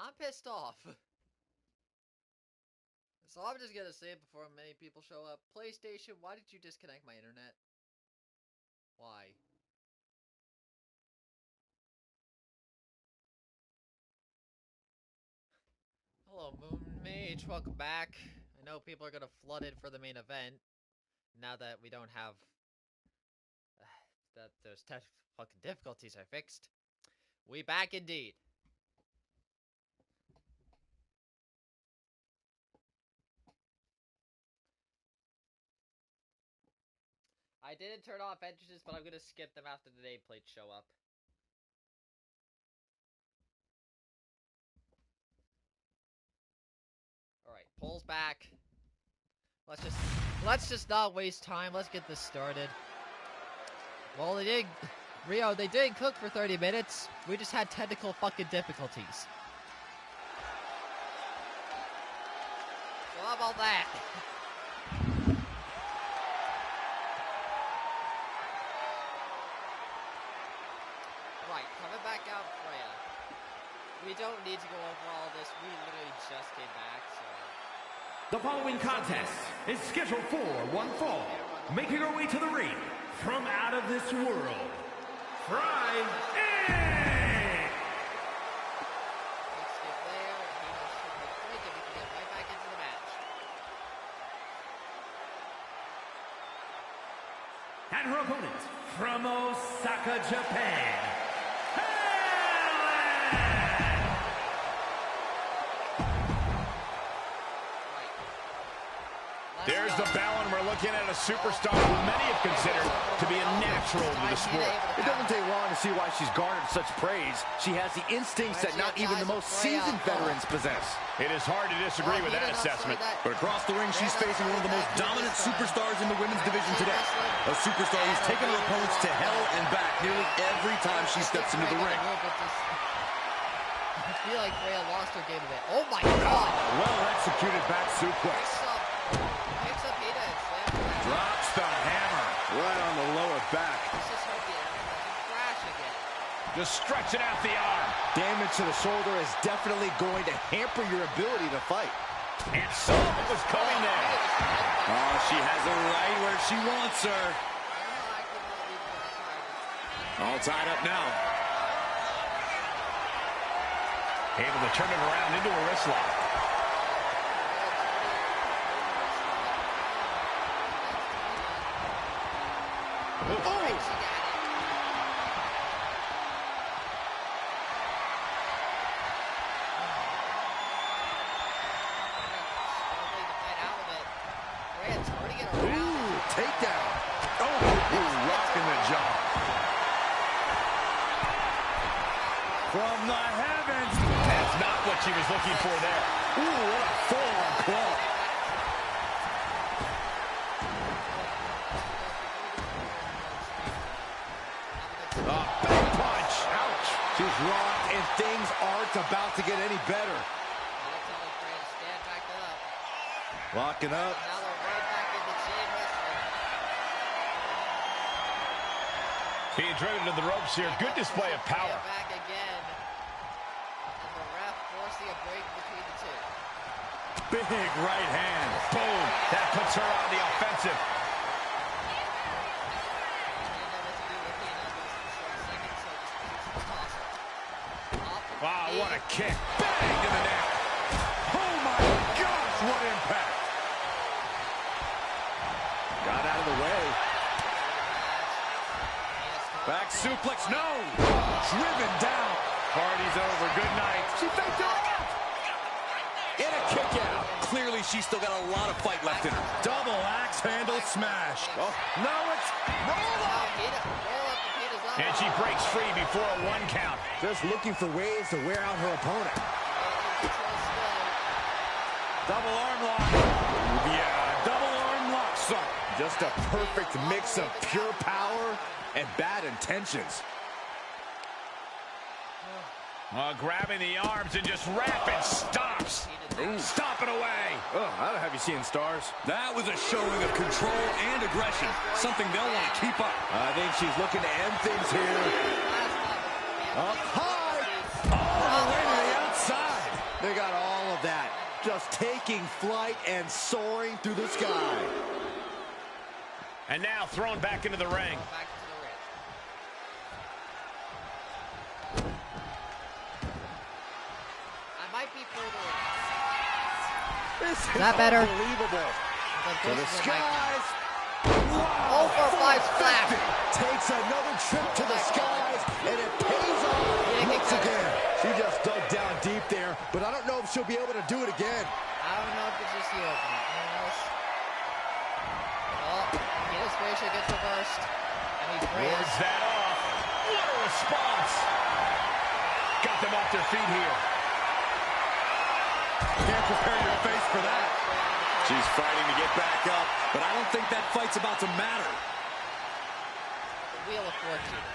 I'm pissed off. So I'm just gonna say it before many people show up. PlayStation, why did you disconnect my internet? Why? Hello, Moon Mage. Welcome back. I know people are gonna flood in for the main event. Now that we don't have... that those fucking difficulties are fixed. We back indeed. I didn't turn off entrances, but I'm gonna skip them after the nameplates show up. Alright, polls back. Let's just not waste time. Let's get this started. Well, they didn't cook for 30 minutes. We just had technical fucking difficulties. So how about that? Right, coming back out, Freya. We don't need to go over all this. We literally just came back, so... The following contest is scheduled for one fall. Making her way to the ring from out of this world, Freya-Hina! And her opponent from Osaka, Japan, There's the bell, and we're looking at a superstar who many have considered to be a natural to the sport. It doesn't take long to see why she's garnered such praise. She has the instincts that not even the most seasoned veterans possess. It is hard to disagree with that assessment. But across the ring, she's facing one of the most dominant superstars in the women's division today. A superstar who's taken her opponents to hell and back nearly every time she steps into the ring. I feel like Freya lost her game a bit. Oh my god! Well executed back suplex. Picks up Hina and slams her. Drops the hammer right on the lower back. Let's just hope the hammer doesn't crash again. Just stretching out the arm. Damage to the shoulder is definitely going to hamper your ability to fight. And Sullivan was coming there. Oh, she has her right where she wants her. All tied up now. Able to turn it around into a wrist lock. Takedown. Oh, rocking the jaw. From the heavens. That's not what she was looking for there. Ooh, what a full-on claw. Big punch. Ouch. She's rocked, and things aren't about to get any better. Locking up. Now they're right back into chain wrestling. Being driven to the ropes here. Good display of power. Back again. And the ref forcing a break between the two. Big right hand. Boom. That puts her on the offensive. Wow, what a kick. Bang to the neck. Oh my gosh, what impact. Got out of the way. Back suplex, no. Driven down. Party's over. Good night. She faked her out. And a kick out. Clearly, she's still got a lot of fight left in her. Double axe handle smash. Oh, no, it's roll up. And she breaks free before a 1 count. Just looking for ways to wear out her opponent. Double arm lock. Yeah, double arm lock, son. Just a perfect mix of pure power and bad intentions. Grabbing the arms and just rapid stops. Ooh. Stomping away. Oh, I don't have you seeing stars. That was a showing of control and aggression. Something they'll want to keep up. I think she's looking to end things here. Up high. All the way to the outside. They got all of that. Just taking flight and soaring through the sky. And now thrown back into the ring. Back into the ring. I might be further. This is that better? Unbelievable. To the skies. Wow. 0 for 5 splash. Takes another trip to the skies, and it pays off once again. She just dug down deep there, but I don't know if she'll be able to do it again. I don't know if it's just the opening. Oh, Hina's finisher gets reversed. And he Wards that off. What a response. Got them off their feet here. Can't prepare your face for that. She's fighting to get back up, but I don't think that fight's about to matter. The Wheel of Fortune.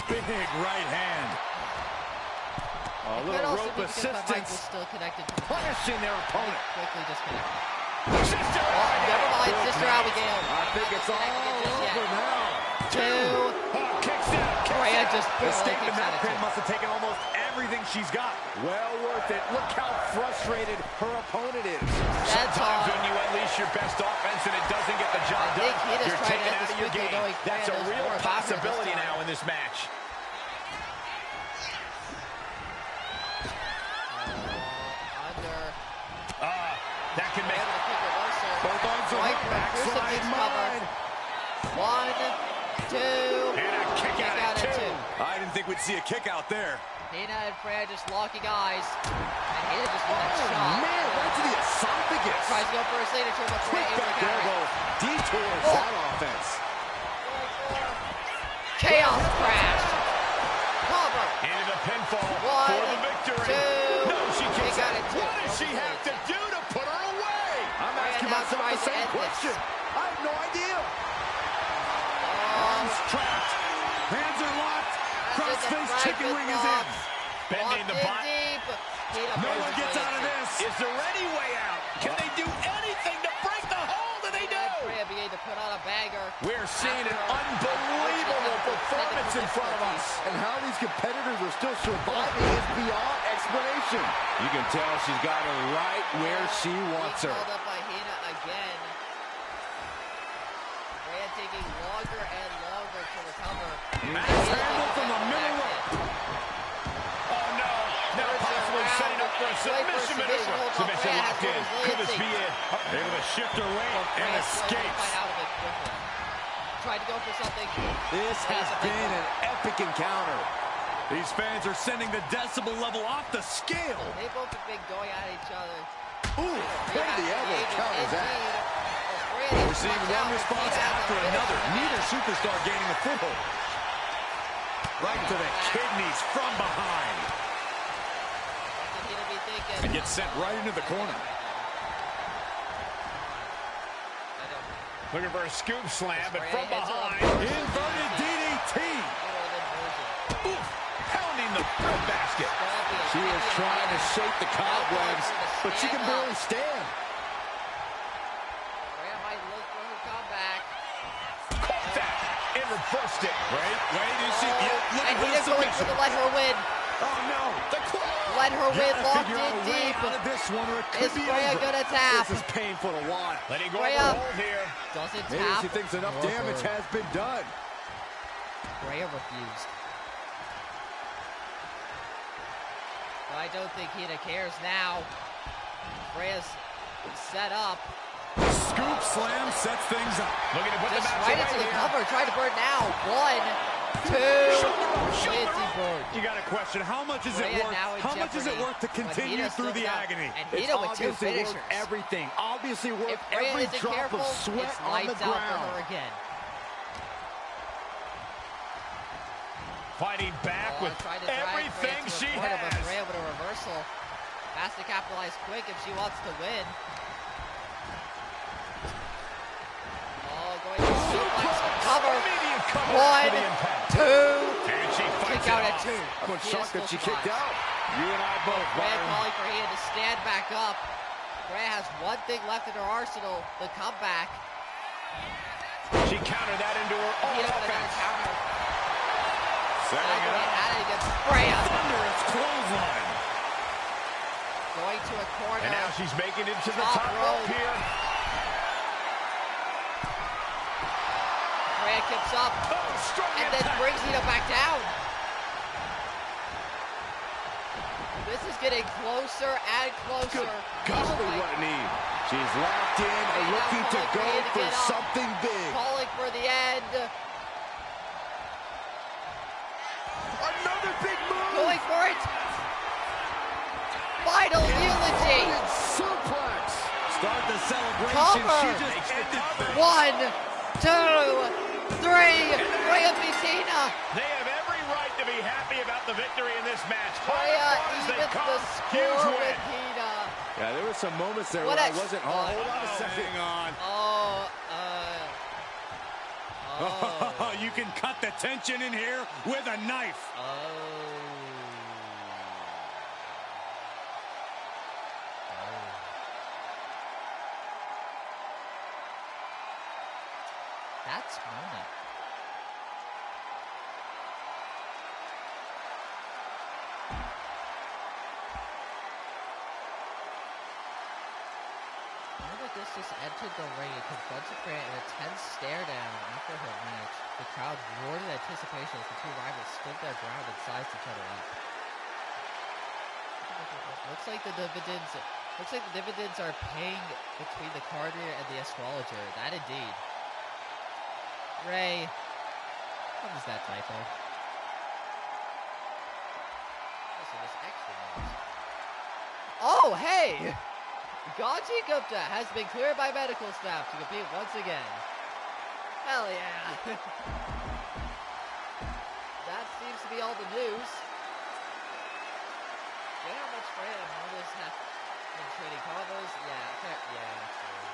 Big right hand. A little rope assistance. Still connected. Punishing their opponent. Quickly disconnected. Sister Never mind, Sister Abigail. I think it's all over now. 2. Oh, kicks out. Freya just Escaping that pin must have taken almost everything she's got. Well worth it. Look how frustrated her opponent is. Sometimes when you unleash your best offense and it doesn't get the job done, you're taken out of your game. That's a real possibility now in this match. That can make both arms are right. Backslide mine. 1, 2. And a kick out at 2. I didn't think we'd see a kick out there. Hina and Freya just locking eyes. And Hina just won a shot. Man, right to the esophagus. Tries to go for a signature, but Freya able to counter it. Detours that offense. Chaos crash. Cover. Into the pinfall 1, for the victory. 2. No, she kicks out. What does she have to do to put her away? I'm asking myself the same question. I have no idea. Arms trapped. Hands are locked. Crossface chicken wing is in. Bending the butt. No one gets out of this. Is there any way out? Can they do anything to break the hold? And they do. Freya began to put on a banger. We're seeing an unbelievable performance in front of us. And how these competitors are still surviving is beyond explanation. You can tell she's got her right where she wants her. Called up by Hina again. Freya taking longer and longer to recover. Nice handle from the middle rope. Oh no! Now possibly setting up for a submission maneuver. Submission locked in. Could this be it? Able to shift her weight and escapes. Tried to go for something. This has been an epic encounter. These fans are sending the decibel level off the scale. They both have been going at each other. Ooh, pin the elbow counters that. We're seeing one response after another. Neither superstar gaining a foothold. Right to the kidneys from behind. And gets sent right into the corner. Looking for a scoop slam, but from behind. Inverted DDT. Oof, pounding the bread basket. She is trying to shake the cobwebs, but she can barely stand. Freya might look for her comeback. Caught that and reversed it. Wait, you see? Yeah, And Hina's going for the let her win. Oh no, the Let her win locked in deep. Is Freya gonna tap? This is painful to watch. Letting go Freya of the hold here. doesn't Maybe tap. she thinks enough damage has been done. Freya refused. But I don't think Hina cares now. Freya's set up. Scoop slam sets things up. Looking to put the Just match right away into the here. cover. Trying to burn now. 1, 2. Anti-burn. You got to question, how much is it Freya worth? now in How much is it jeopardy, worth to but continue Hina's through still the up. agony? And It's Hina with 2 obviously worth finishers. everything. Obviously worth If Freya every isn't drop careful, of sweat it's on the lights out for ground. her again. Fighting back with everything she But has. Freya with a reversal. Has to capitalize quick if she wants to win. Oh, going to suplex. Cover. Immediate cover 1, for the impact. 2. And she fights Kick out it at off. 2. I'm Hina shocked that still she kicked survives. out. You and I both, Freya Byron. calling for Hina to stand back up. Freya has one thing left in her arsenal, the comeback. She countered that into her own Hina with another offense. counter. Setting it up. At it against Freya. Thunderous clothesline. Going to a corner. And now she's making it to the top rope here. Freya kicks up. Oh, strong and then impact. brings Hina back down. This is getting closer and closer. Golly, what a knee. She's locked in and looking to go for something big. Calling for the end. Another big move. Going for it. Final eulogy. Suplex. Start the celebration. Cover. She just ended. 1, 2, 3. Freya beats Hina. They have every right to be happy about the victory in this match. Freya evens the score with Hina. Yeah, there were some moments there What where I a- wasn't. Hold on a second. Hang on. Oh. You can cut the tension in here with a knife. That's moment. This just entered the ring and confronted Freya in a tense stare down after her match. The crowd roared in anticipation as the two rivals stood their ground and sized each other up. Looks like the dividends are paying between the Carter and the astrologer. That indeed. Ray, what is that typo? Listen, this extra news. Oh, hey! Gaji Gupta has been cleared by medical staff to compete once again. Hell yeah. That seems to be all the news. You know how much Freya and Murasaki have been trading combos? Yeah, true.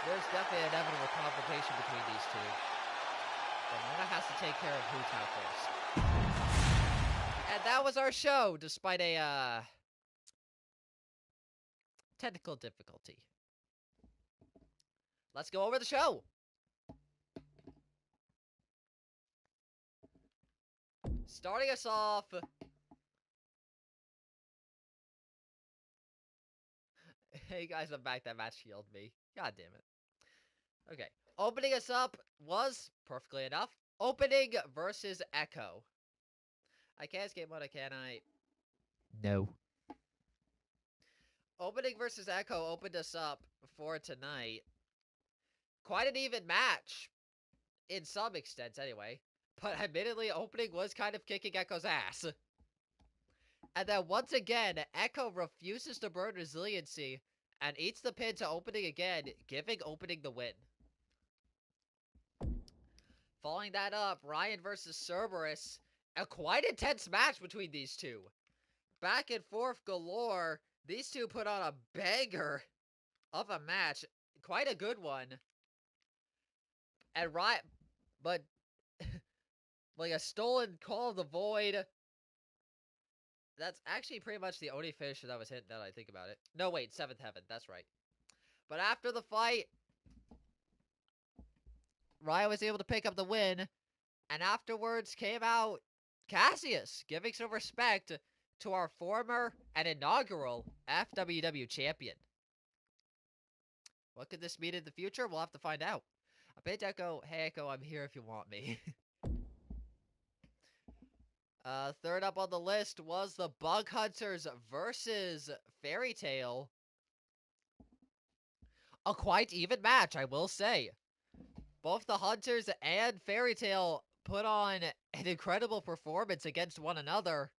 There's definitely an inevitable confrontation between these two. But Mona has to take care of Hutao first. And that was our show, despite a, technical difficulty. Let's go over the show. Starting us off. Hey guys, I'm back. That match healed me. God damn it. Okay. Opening us up was, perfectly enough, opening versus Ecko. I can't escape mode, can I? No. Opening versus Ecko opened us up for tonight. Quite an even match. In some extent, anyway. But admittedly, opening was kind of kicking Ecko's ass. And then once again, Ecko refuses to burn resiliency and eats the pin to opening again, giving opening the win. Following that up, Ryan versus Cerberus. A quite intense match between these two. Back and forth galore. These two put on a banger of a match. Quite a good one. And Ryan, but like a stolen Call of the Void. That's actually pretty much the only finisher that was hit now that I think about it. No, wait, Seventh Heaven. That's right. But after the fight, Ryan was able to pick up the win. And afterwards came out Cassius, giving some respect to our former and inaugural FWW champion. What could this mean in the future? We'll have to find out. Pt.2, hey Ecko, I'm here if you want me. Third up on the list was the Bug Hunters versus Fairy Tail. A quite even match, I will say. Both the Hunters and Fairy Tail put on an incredible performance against one another.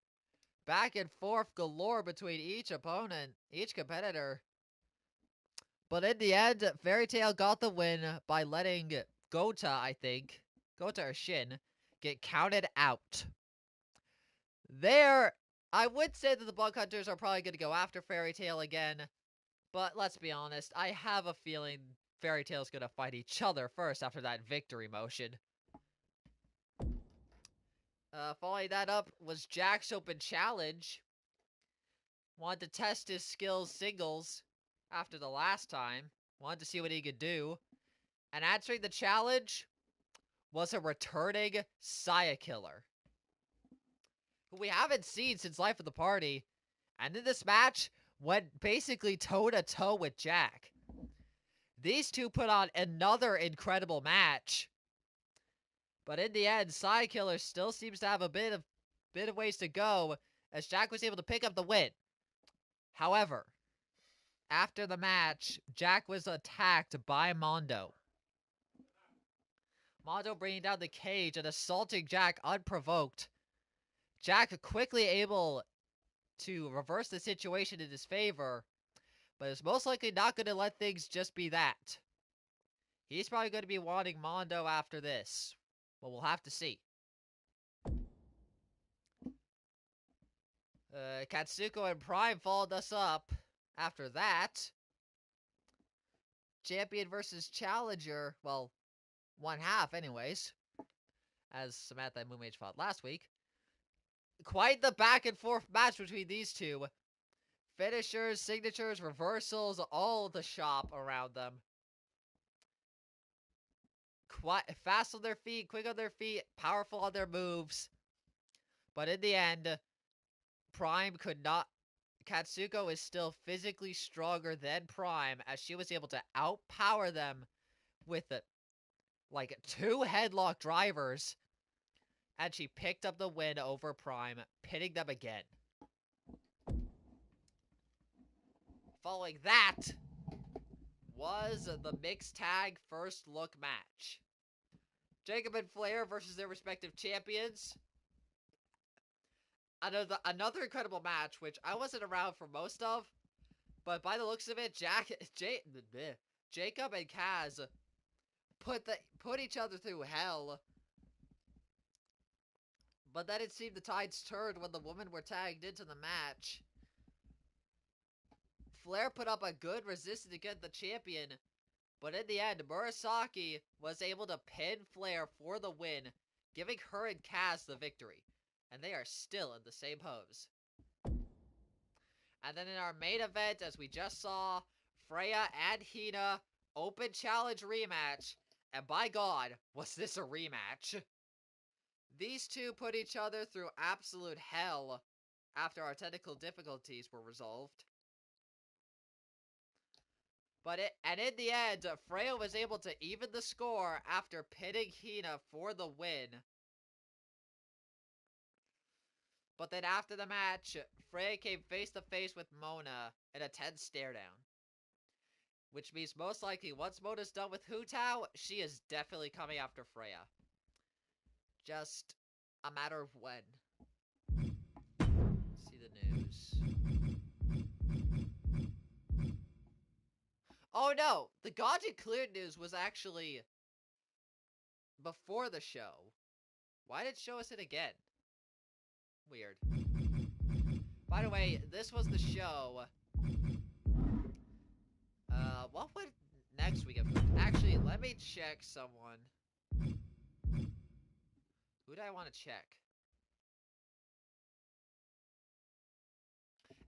Back and forth galore between each opponent, each competitor. But in the end, Fairy Tail got the win by letting Gota, I think, Gota or Shin, get counted out. There, I would say that the Bug Hunters are probably going to go after Fairy Tail again. But let's be honest, I have a feeling Fairy Tail's going to fight each other first after that victory motion. Following that up was Jack's Open Challenge. Wanted to test his skills singles after the last time. Wanted to see what he could do. And answering the challenge was a returning Saya Killer. who we haven't seen since Life of the Party, and in this match, went basically toe-to-toe with Jack. These two put on another incredible match. But in the end, Side Killer still seems to have a bit of ways to go, as Jack was able to pick up the win. However, after the match, Jack was attacked by Mondo. Mondo bringing down the cage and assaulting Jack unprovoked. Jack quickly able to reverse the situation in his favor, but is most likely not going to let things just be that. He's probably going to be wanting Mondo after this, but we'll have to see. Katsuko and Prime followed us up. After that, champion versus challenger, well, one half anyways, as Samantha and Moonmage fought last week. Quite the back and forth match between these two. Finishers, signatures, reversals, all the shop around them. Quite fast on their feet, quick on their feet, powerful on their moves. But in the end, Prime could not... Katsuko is still physically stronger than Prime, as she was able to outpower them with like 2 headlock drivers. And she picked up the win over Prime, pinning them again. Following that was the mixed tag first look match. Jacob and Flair versus their respective champions. Another incredible match, which I wasn't around for most of, but by the looks of it, Jacob and Kaz put each other through hell. But then it seemed the tides turned when the women were tagged into the match. Flair put up a good resistance to get the champion, but in the end, Murasaki was able to pin Flair for the win, giving her and Kaz the victory. And they are still in the same pose. And then in our main event, as we just saw, Freya and Hina open challenge rematch. And by God, was this a rematch? These two put each other through absolute hell after our technical difficulties were resolved. And in the end, Freya was able to even the score after pinning Hina for the win. But then after the match, Freya came face to face with Mona in a tense stare down. Which means most likely once Mona's done with Hu Tao, she is definitely coming after Freya. Just a matter of when. See the news. Oh no! The Gaji Cleared news was actually before the show. Why did it show us it again? Weird. By the way, this was the show. What would next week have... Actually, let me check someone. Who do I want to check?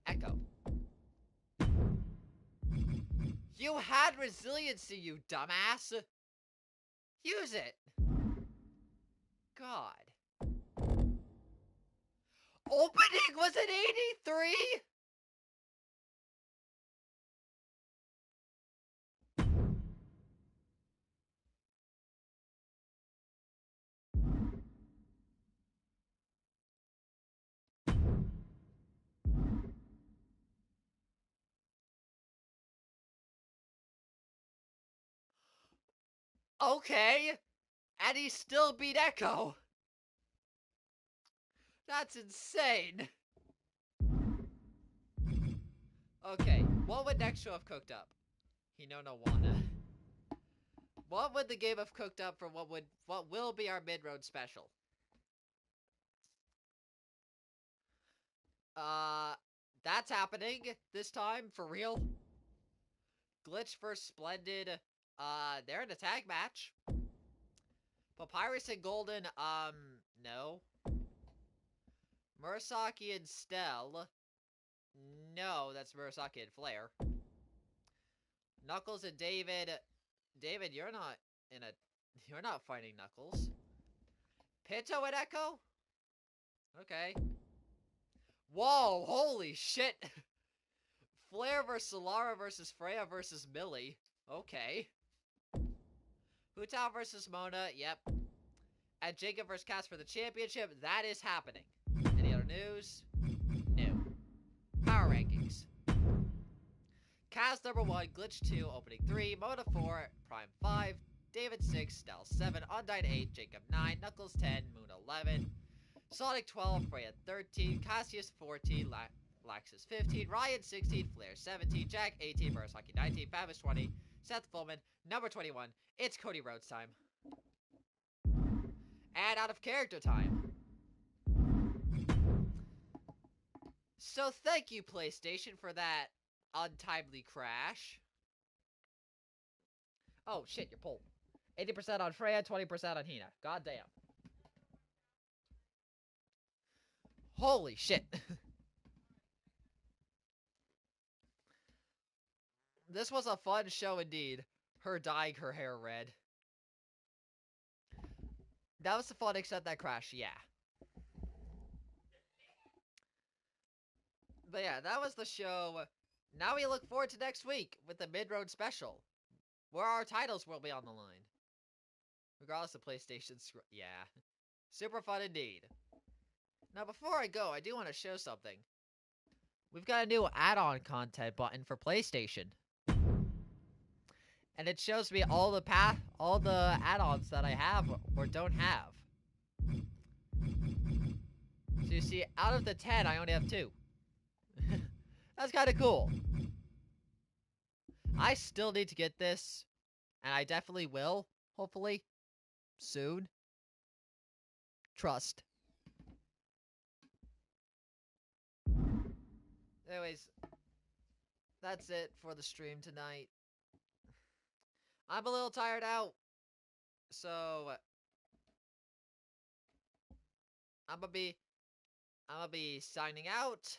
Ecko. You had resiliency, you dumbass! Use it! God. Opening was an 83?! Okay! And he still beat Ecko! That's insane! Okay, what would next show have cooked up? Hino no Wana. What would the game have cooked up for what will be our mid-road special? That's happening this time, for real. Glitch vs Splendid, they're in a tag match. Papyrus and Golden, no. Murasaki and Stell, no, that's Murasaki and Flair. Knuckles and David, you're not fighting Knuckles. Pt.2 and Ecko? Okay. Whoa, holy shit. Flair versus Solara versus Freya versus Millie. Okay. Hutao versus Mona. Yep. And Jacob versus Cass for the championship. That is happening. Any other news? No. Power rankings. Cass number 1, Glitch 2, Opening 3, Mona 4, Prime 5, David 6, Styles 7, Undyne 8, Jacob 9, Knuckles 10, Moon 11, Sonic 12, Freya 13, Cassius 14, Laxus 15, Ryan 16, Flair 17, Jack 18, Murasaki 19, Fabus 20, Seth Fullman, number 21. It's Cody Rhodes time. And out of character time. So thank you, PlayStation, for that untimely crash. Oh shit, you're pulled. 80% on Freya, 20% on Hina. God damn. Holy shit. This was a fun show indeed. Her dyeing her hair red. That was the fun except that crash, yeah. But yeah, that was the show. Now we look forward to next week with the mid-road special, where our titles will be on the line. Regardless of PlayStation's... Yeah. Super fun indeed. Now, before I go, I do want to show something. We've got a new add-on content button for PlayStation. And it shows me all the add-ons that I have or don't have. So you see, out of the 10, I only have 2. That's kind of cool. I still need to get this, and I definitely will, hopefully, soon. Trust. Anyways, that's it for the stream tonight. I'm a little tired out, so I'm gonna be signing out,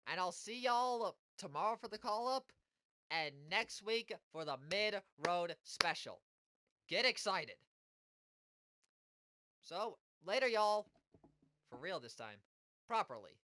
and I'll see y'all tomorrow for the call-up, and next week for the mid-road special. Get excited. So, later, y'all. For real this time. Properly.